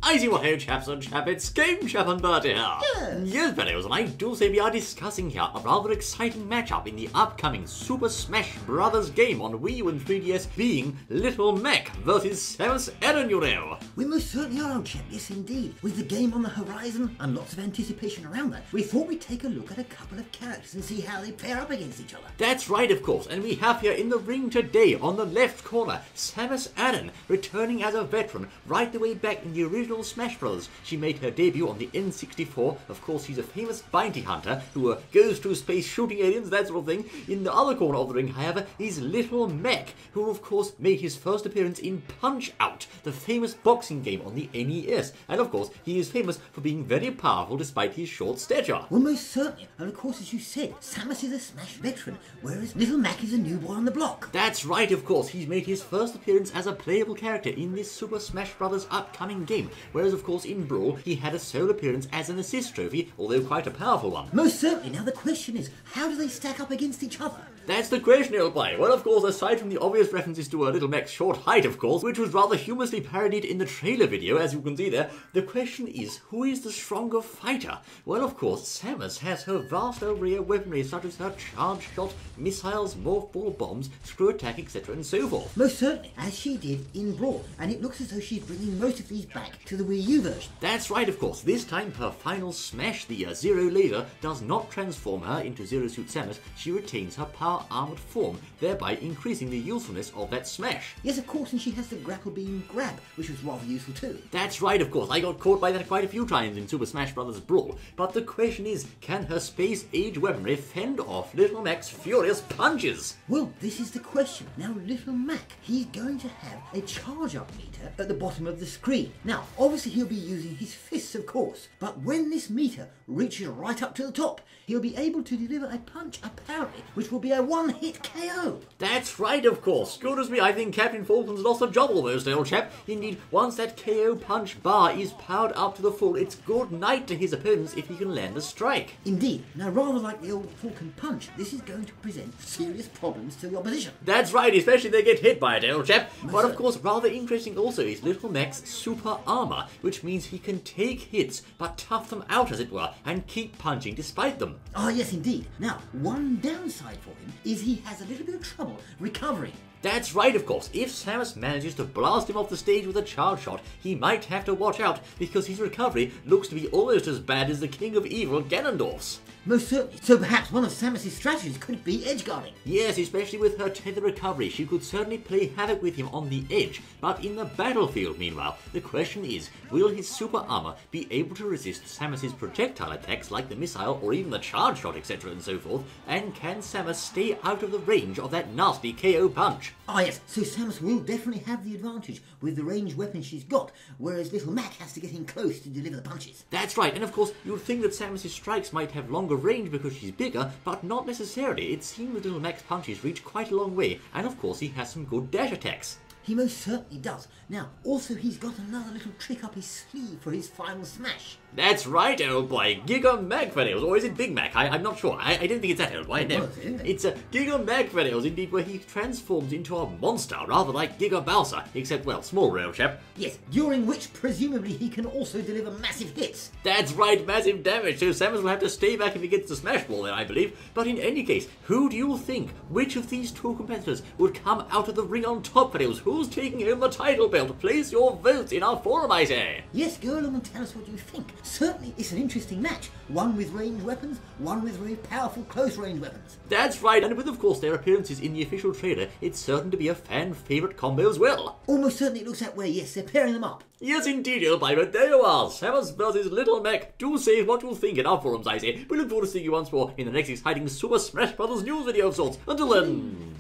I see what, chaps and chappets, Game Chap and Bertie here. Yes, fellows, and I do say we are discussing here a rather exciting matchup in the upcoming Super Smash Bros. Game on Wii U and 3DS, being Little Mac versus Samus Aran, you know. We most certainly are, old chap, yes indeed. With the game on the horizon and lots of anticipation around that, we thought we'd take a look at a couple of characters and see how they pair up against each other. That's right, of course, and we have here in the ring today, on the left corner, Samus Aran, returning as a veteran right the way back in the original Smash Bros. She made her debut on the N64. Of course, she's a famous bounty hunter who goes to space shooting aliens, that sort of thing. In the other corner of the ring, however, is Little Mac, who of course made his first appearance in Punch-Out!, the famous boxing game on the NES. And of course, he is famous for being very powerful despite his short stature. Well, most certainly. And of course, as you said, Samus is a Smash veteran, whereas Little Mac is a new boy on the block. That's right, of course. He's made his first appearance as a playable character in this Super Smash Bros. Upcoming game, whereas of course in Brawl he had a sole appearance as an assist trophy, although quite a powerful one. Most certainly. Now the question is, how do they stack up against each other? That's the question, old boy. Well, of course, aside from the obvious references to Little Mac's short height, of course, which was rather humorously parodied in the trailer video, as you can see there, the question is, who is the stronger fighter? Well, of course, Samus has her vast array of weaponry, such as her charge shot, missiles, morph ball bombs, screw attack, etc., and so forth. Most certainly, as she did in Brawl, and it looks as though she's bringing most of these back to the Wii U version. That's right, of course. This time, her final smash, the Zero laser, does not transform her into Zero Suit Samus. She retains her power armored form, thereby increasing the usefulness of that smash. Yes, of course, and she has the grapple beam grab, which was rather useful too. That's right, of course. I got caught by that quite a few times in Super Smash Bros. Brawl. But the question is, can her space-age weaponry fend off Little Mac's furious punches? Well, this is the question. Now, Little Mac, he's going to have a charge-up meter at the bottom of the screen. Now, obviously he'll be using his fists, of course, but when this meter reaches right up to the top, he'll be able to deliver a punch, apparently, which will be a one-hit KO. That's right, of course. Goodness me, I think Captain Falcon's lost a job almost, old chap. Indeed, once that KO punch bar is powered up to the full, it's good night to his opponents if he can land a strike. Indeed. Now, rather like the old Falcon punch, this is going to present serious problems to the opposition. That's right, especially if they get hit by it, old chap. But of course, rather interesting also is Little Mac's super armor, which means he can take hits, but tough them out, as it were, and keep punching despite them. Ah, yes, indeed. Now, one downside for him is he has a little bit of trouble recovering. That's right, of course. If Samus manages to blast him off the stage with a charge shot, he might have to watch out, because his recovery looks to be almost as bad as the King of Evil Ganondorf's. Most certainly. So perhaps one of Samus's strategies could be edge guarding. Yes, especially with her tether recovery, she could certainly play havoc with him on the edge. But in the battlefield, meanwhile, the question is, will his super armor be able to resist Samus's projectile attacks like the missile or even the charge shot, etc. and so forth? And can Samus stay out of the range of that nasty KO punch? Ah yes, so Samus will definitely have the advantage with the ranged weapon she's got, whereas Little Mac has to get in close to deliver the punches. That's right, and of course, you'd think that Samus's strikes might have longer range because she's bigger, but not necessarily. It seems that Little Mac's punches reach quite a long way, and of course he has some good dash attacks. He most certainly does. Now, also he's got another little trick up his sleeve for his final smash. That's right, old boy. Giga Mag videos, or is it Big Mac? I'm not sure. I don't think it's that, old boy. No. It's a Giga Mag videos, indeed, where he transforms into a monster, rather like Giga Bowser, except, well, smaller, old chap. Yes, during which presumably he can also deliver massive hits. That's right, massive damage, so Samus will have to stay back if he gets the Smash Ball there, I believe. But in any case, who do you think? Which of these two competitors would come out of the ring on top, videos? Who's taking home the title belt? Place your votes in our forum, I say. Yes, go along and tell us what you think. Certainly, it's an interesting match. One with ranged weapons, one with very powerful close-range weapons. That's right, and with, of course, their appearances in the official trailer, it's certain to be a fan-favourite combo as well. Almost certainly it looks that way, yes, they're pairing them up. Yes, indeed, old boy, but there you are. Samus versus Little Mac. Do say what you think in our forums, I say. We look forward to seeing you once more in the next exciting Super Smash Bros. News video of sorts. Until then...